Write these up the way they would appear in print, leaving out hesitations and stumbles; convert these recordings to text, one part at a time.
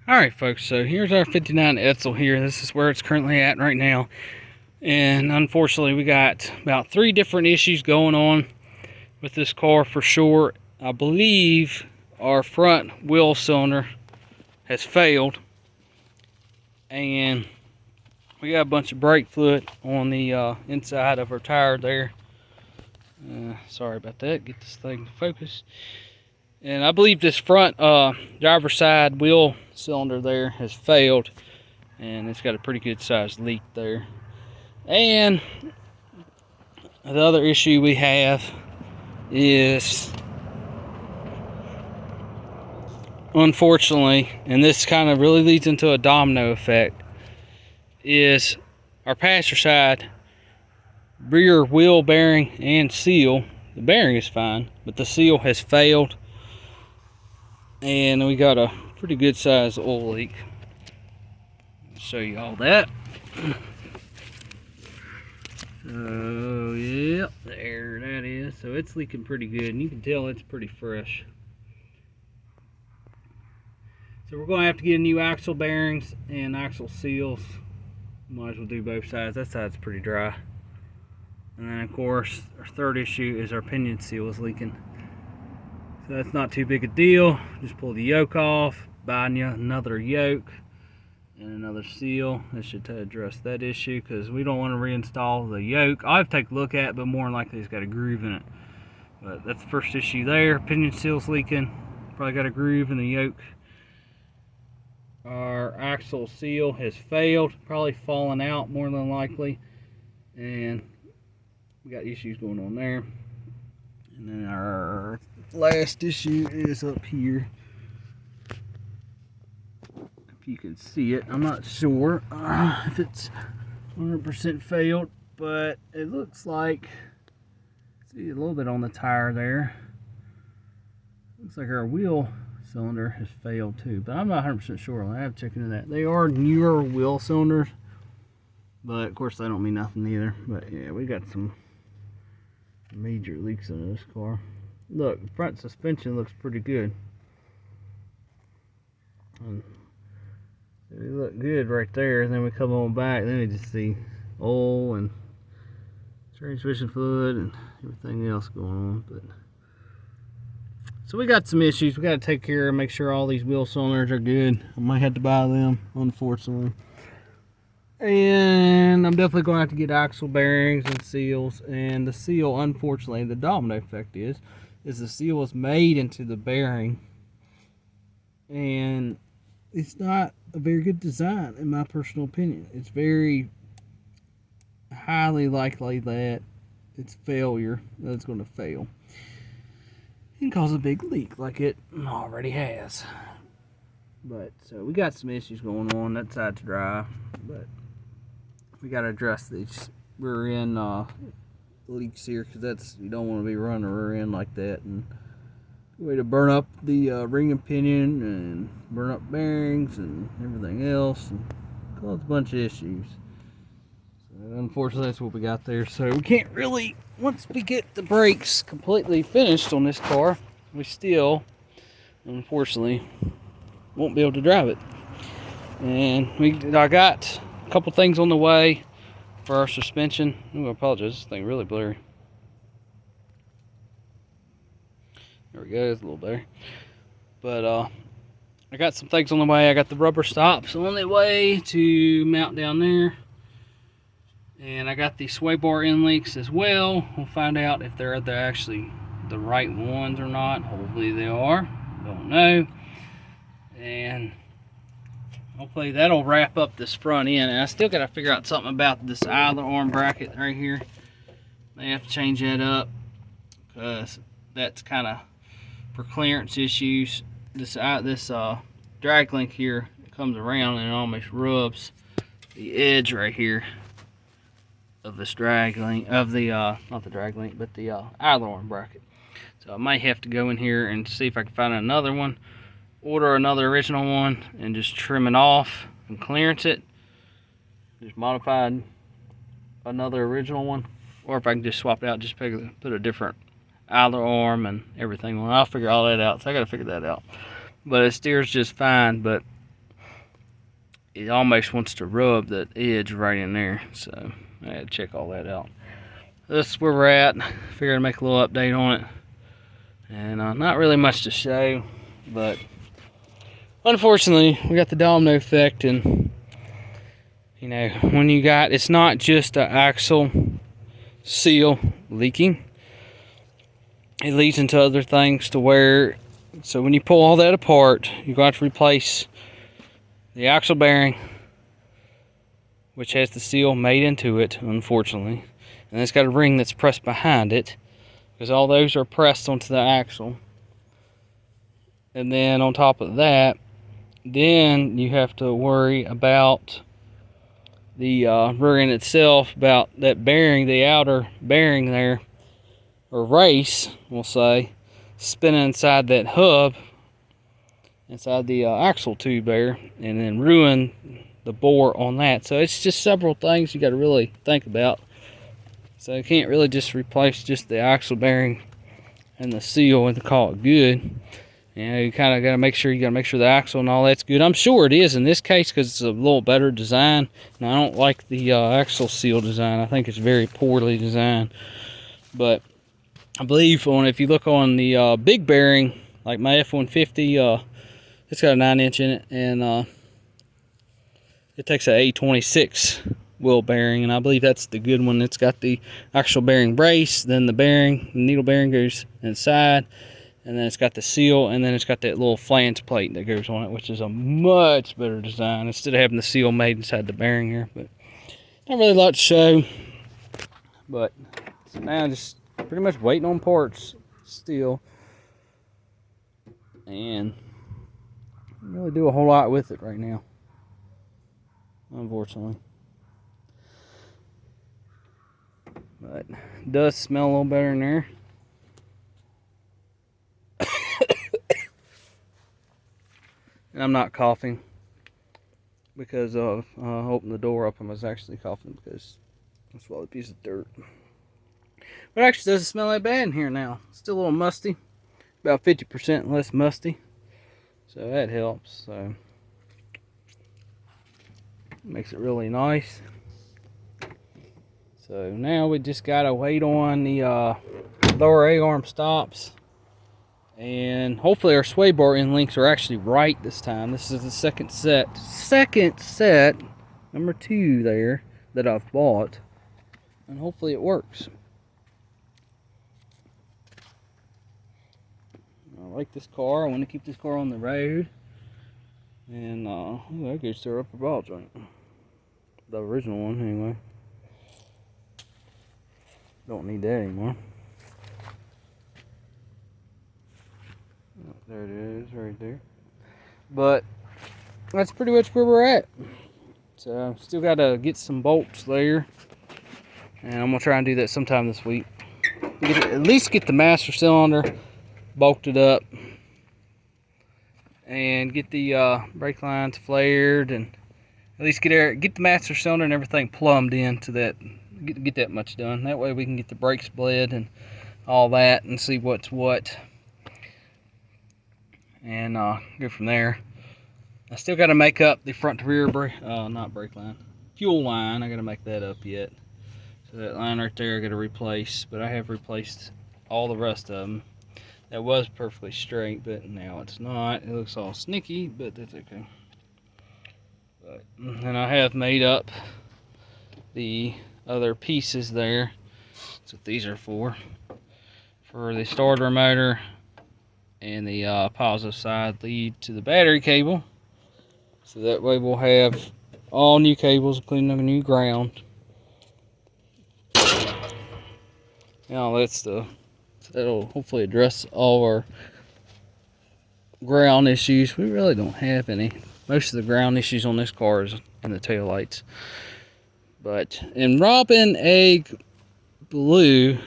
Alright folks, so here's our 59 Edsel here. This is where it's currently at right now. And unfortunately we got about 3 different issues going on with this car for sure. I believe our front wheel cylinder has failed. And we got a bunch of brake fluid on the inside of our tire there. Sorry about that, get this thing to focus. And I believe this front driver's side wheel cylinder there has failed, and it's got a pretty good sized leak there. And the other issue we have is, unfortunately, and this kind of really leads into a domino effect, is our passenger side rear wheel bearing and seal. The bearing is fine, but the seal has failed. And we got a pretty good sized oil leak. I'll show you all that. So yeah, there that is. So it's leaking pretty good, and you can tell it's pretty fresh. So we're going to have to get new axle bearings and axle seals. Might as well do both sides. That side's pretty dry. And then of course our third issue is our pinion seal is leaking. So that's not too big a deal. Just pull the yoke off, buy you another yoke and another seal. That should address that issue, because we don't want to reinstall the yoke. I'll have to take a look at it, but more than likely it's got a groove in it. But that's the first issue there. Pinion seal's leaking. Probably got a groove in the yoke. Our axle seal has failed, probably fallen out more than likely. And we got issues going on there. And then our last issue is up here. If you can see it, I'm not sure if it's 100% failed, but it looks like, see a little bit on the tire there. Looks like our wheel cylinder has failed too, but I'm not 100% sure. I have to check into that. They are newer wheel cylinders, but of course they don't mean nothing either. But yeah, we got some major leaks in this car. Look, the front suspension looks pretty good. And they look good right there, and then we come on back, then we just see oil and transmission fluid and everything else going on. But so we got some issues we got to take care of, make sure all these wheel cylinders are good. I might have to buy them, unfortunately. And I'm definitely going to have to get axle bearings and seals. And the seal, unfortunately, the domino effect is the seal is made into the bearing. And it's not a very good design, in my personal opinion. It's very highly likely that it's failure, that it's going to fail and cause a big leak like it already has. But so we got some issues going on. That side's dry, but we got to address these rear end leaks here, because that's, you don't want to be running a rear end like that and way to burn up the ring and pinion and burn up bearings and everything else and cause a bunch of issues. So unfortunately that's what we got there. So we can't really, once we get the brakes completely finished on this car, we still unfortunately won't be able to drive it. And I got a couple things on the way for our suspension. I apologize, this thing really blurry. There we go, it's a little better. But I got some things on the way. I got the rubber stops on the way to mount down there. And I got the sway bar end links as well. We'll find out if they're actually the right ones or not. Hopefully they are. Don't know. And hopefully that'll wrap up this front end. And I still got to figure out something about this idler arm bracket right here. May have to change that up, because that's kind of for clearance issues. This drag link here comes around and it almost rubs the edge right here of this drag link, of the not the drag link, but the idler arm bracket. So I might have to go in here and see if I can find another one, order another original one, and just trim it off and clearance it. Just modified another original one, or if I can just swap it out, just put a different idler arm and everything. Well, I'll figure all that out. So I got to figure that out. But it steers just fine. But it almost wants to rub that edge right in there. So I had to check all that out. This is where we're at. Figured I'd make a little update on it. And not really much to show, but unfortunately we got the domino effect. And you know, when you got, it's not just an axle seal leaking, it leads into other things to where, so when you pull all that apart, you're going to have to replace the axle bearing, which has the seal made into it, unfortunately, and it's got a ring that's pressed behind it, because all those are pressed onto the axle. And then on top of that, then you have to worry about the rear end itself, about that bearing, the outer bearing there, or race, we'll say, spinning inside that hub, inside the axle tube there, and then ruin the bore on that. So it's just several things you got to really think about. So you can't really just replace just the axle bearing and the seal and call it good. You know, you kind of got to make sure, the axle and all that's good. I'm sure it is in this case, because it's a little better design. And I don't like the axle seal design. I think it's very poorly designed. But I believe if you look on the big bearing, like my F-150, it's got a 9-inch in it, and it takes a A26 wheel bearing, and I believe that's the good one. It's got the actual bearing brace, then the needle bearing goes inside, and then it's got the seal, and then it's got that little flange plate that goes on it, which is a much better design instead of having the seal made inside the bearing here. But not really a lot to show. But so now just pretty much waiting on parts still, and can't really do a whole lot with it right now, unfortunately. But it does smell a little better in there. And I'm not coughing because of opening the door up. I was actually coughing because I swallowed a piece of dirt. But it actually doesn't smell that bad in here now. Still a little musty, about 50% less musty, so that helps. So makes it really nice. So now we just gotta wait on the lower A-arm stops, and hopefully our sway bar end links are actually right this time. This is the second set, number 2 there, that I've bought, and hopefully it works. I like this car. I want to keep this car on the road. And that goes to our upper ball joint. The original one, anyway. Don't need that anymore. Oh, there it is, right there. But that's pretty much where we're at. So still got to get some bolts there, and I'm gonna try and do that sometime this week. At least get the master cylinder bolted up, and get the brake lines flared, and at least get the master cylinder and everything plumbed into that. Get that much done. That way we can get the brakes bled and all that, and see what's what, and go from there. I still got to make up the front to rear brake line, fuel line. I got to make that up yet. So that line right there I got to replace, but I have replaced all the rest of them. That was perfectly straight, but now it's not. It looks all sneaky, but that's okay. But, and I have made up the other pieces there. That's what these are for the starter motor, and the positive side lead to the battery cable. So that way we'll have all new cables, including a new ground. Now that's that'll hopefully address all our ground issues. We really don't have any. Most of the ground issues on this car is in the taillights. But in Robin Egg Blue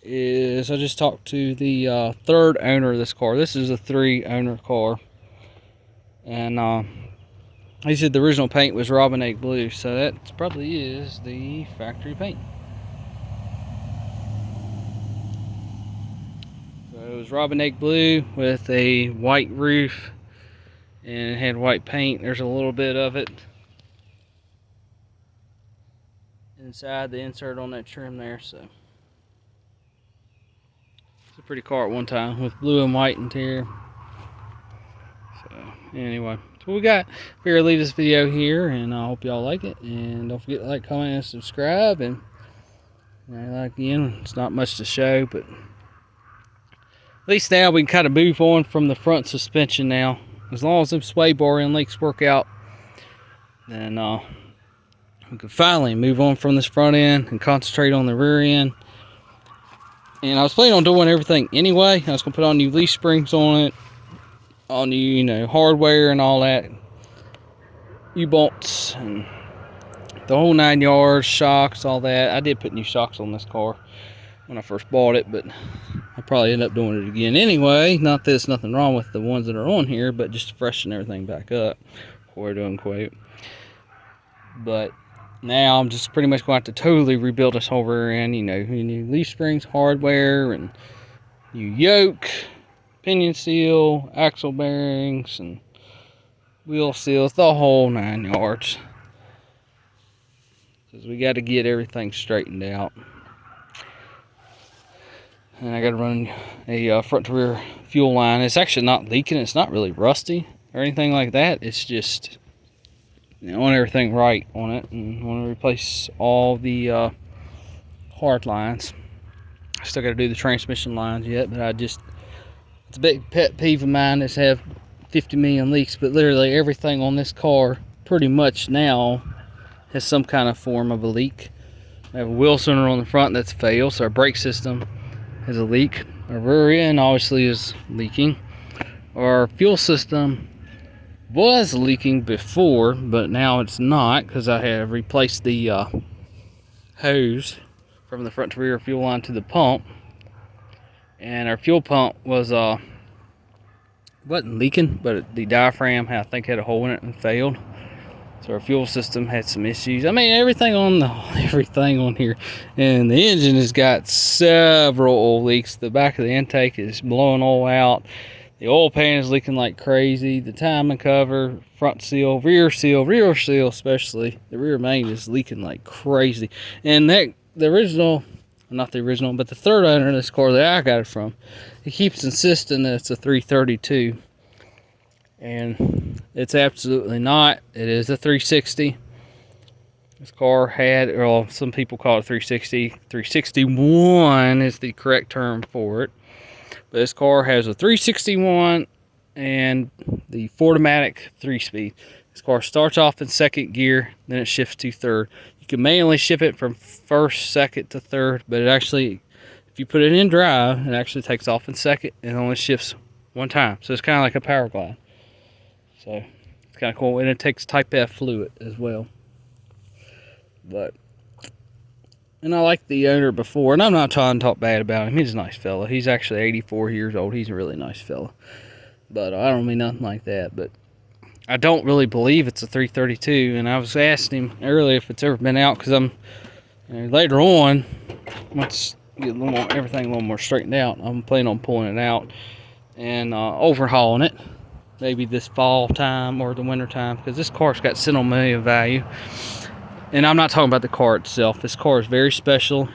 is, I just talked to the third owner of this car. This is a 3-owner car, and he said the original paint was Robin Egg Blue, so that probably is the factory paint. So it was Robin Egg Blue with a white roof and it had white paint. There's a little bit of it inside the insert on that trim there, so it's a pretty car at one time with blue and white interior. So anyway, so we got. We're gonna leave this video here, and I hope y'all like it. And don't forget to like, comment, and subscribe. And like again, it's not much to show, but at least now we can kind of move on from the front suspension now. As long as the sway bar and leaks work out, then we can finally move on from this front end and concentrate on the rear end. And I was planning on doing everything anyway. I was gonna put on new leaf springs on it, all new, you know, hardware and all that, U-bolts and the whole 9 yards, shocks, all that. I did put new shocks on this car when I first bought it, but I'll probably end up doing it again anyway. Not that there's nothing wrong with the ones that are on here, but just to freshen everything back up, quote unquote. But now I'm just pretty much going to have to totally rebuild this whole rear end. You know, new leaf springs, hardware, and new yoke, pinion seal, axle bearings, and wheel seals, the whole 9 yards. Because we got to get everything straightened out. And I got to run a front to rear fuel line. It's actually not leaking. It's not really rusty or anything like that. It's just, you know, I want everything right on it, and I want to replace all the hard lines. I still got to do the transmission lines yet, but it's a big pet peeve of mine is have 50 million leaks. But literally everything on this car pretty much now has some kind of form of a leak. I have a wheel center on the front that's failed, so our brake system has a leak. Our rear end obviously is leaking. Our fuel system was leaking before, but now it's not, because I have replaced the hose from the front to rear fuel line to the pump, and our fuel pump wasn't leaking, but the diaphragm I think had a hole in it and failed. So our fuel system had some issues. I mean, everything on here, and the engine has got several oil leaks. The back of the intake is blowing oil out. The oil pan is leaking like crazy. The timing cover, front seal, rear seal, especially the rear main is leaking like crazy. And the original, not the original, but the third owner of this car that I got it from, he keeps insisting that it's a 332. And it's absolutely not. It is a 360. This car had, well, some people call it 360. 361 is the correct term for it. But this car has a 361 and the Fordomatic 3-speed. This car starts off in second gear, then it shifts to third. You can manually shift it from first, second to third, but it actually, if you put it in drive, it actually takes off in second and only shifts one time. So it's kind of like a power glide. So it's kind of cool, and it takes Type F fluid as well. And I like the owner before, and I'm not trying to talk bad about him. He's a nice fella. He's actually 84 years old. He's a really nice fella. But I don't mean nothing like that. But I don't really believe it's a 332, and I was asking him earlier if it's ever been out, because later on, once get everything a little more straightened out, I'm planning on pulling it out and overhauling it. Maybe this fall time or the winter time, because this car's got sentimental value. And I'm not talking about the car itself. This car is very special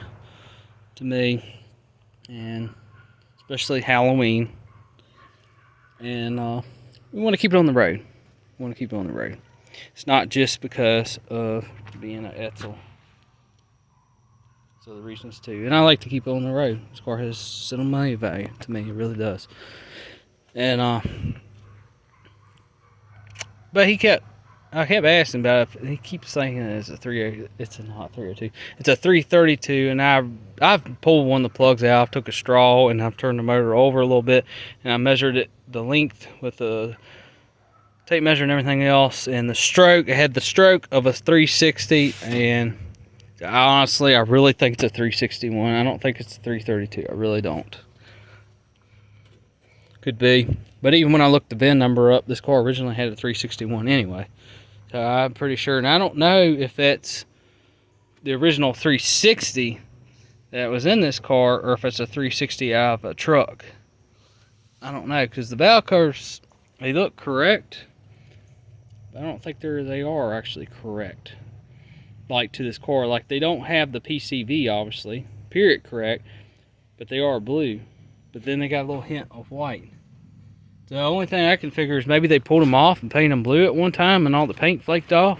to me, and especially Halloween. And we want to keep it on the road. It's not just because of being an Edsel. So the reasons too. And I like to keep it on the road. This car has sentimental value to me. It really does. And but I kept asking about it. He keeps saying it's a 302. It's not 302. It's a 332, and I've pulled one of the plugs out. I took a straw and I've turned the motor over a little bit, and I measured it, the length with the tape measure and everything else, and the stroke. It had the stroke of a 360, and honestly, I really think it's a 361. I don't think it's a 332. I really don't. Could be. But even when I looked the VIN number up, this car originally had a 361 anyway. So I'm pretty sure. And I don't know if that's the original 360 that was in this car, or if it's a 360 out of a truck. I don't know, because the valve curves, they look correct. But I don't think they are actually correct. Like to this car, like they don't have the PCV obviously, period correct, but they are blue. But then they got a little hint of white. The only thing I can figure is maybe they pulled them off and painted them blue at one time and all the paint flaked off.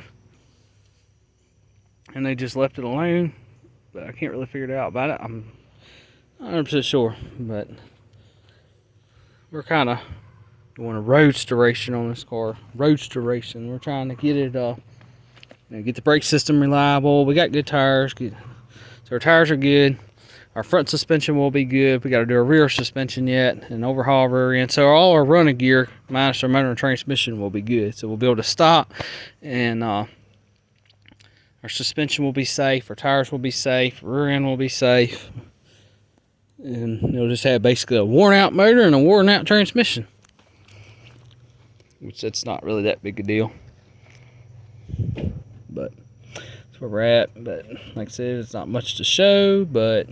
And they just left it alone. But I can't really figure it out about it. I'm not 100% sure. But we're kind of doing a roadsteration on this car. Roadsteration. We're trying to get it, get the brake system reliable. We got good tires. So our tires are good. Our front suspension will be good. We got to do a rear suspension yet and overhaul rear end. So all our running gear, minus our motor and transmission, will be good. So we'll be able to stop, and our suspension will be safe. Our tires will be safe. Rear end will be safe. And it'll just have basically a worn out motor and a worn out transmission. Which that's not really that big a deal. But that's where we're at. But like I said, it's not much to show, but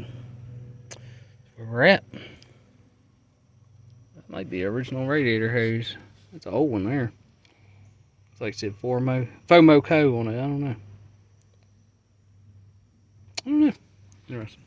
where we're at. That might be original radiator hose. That's an old one there. It's like I said, FOMO Co on it. I don't know. Interesting.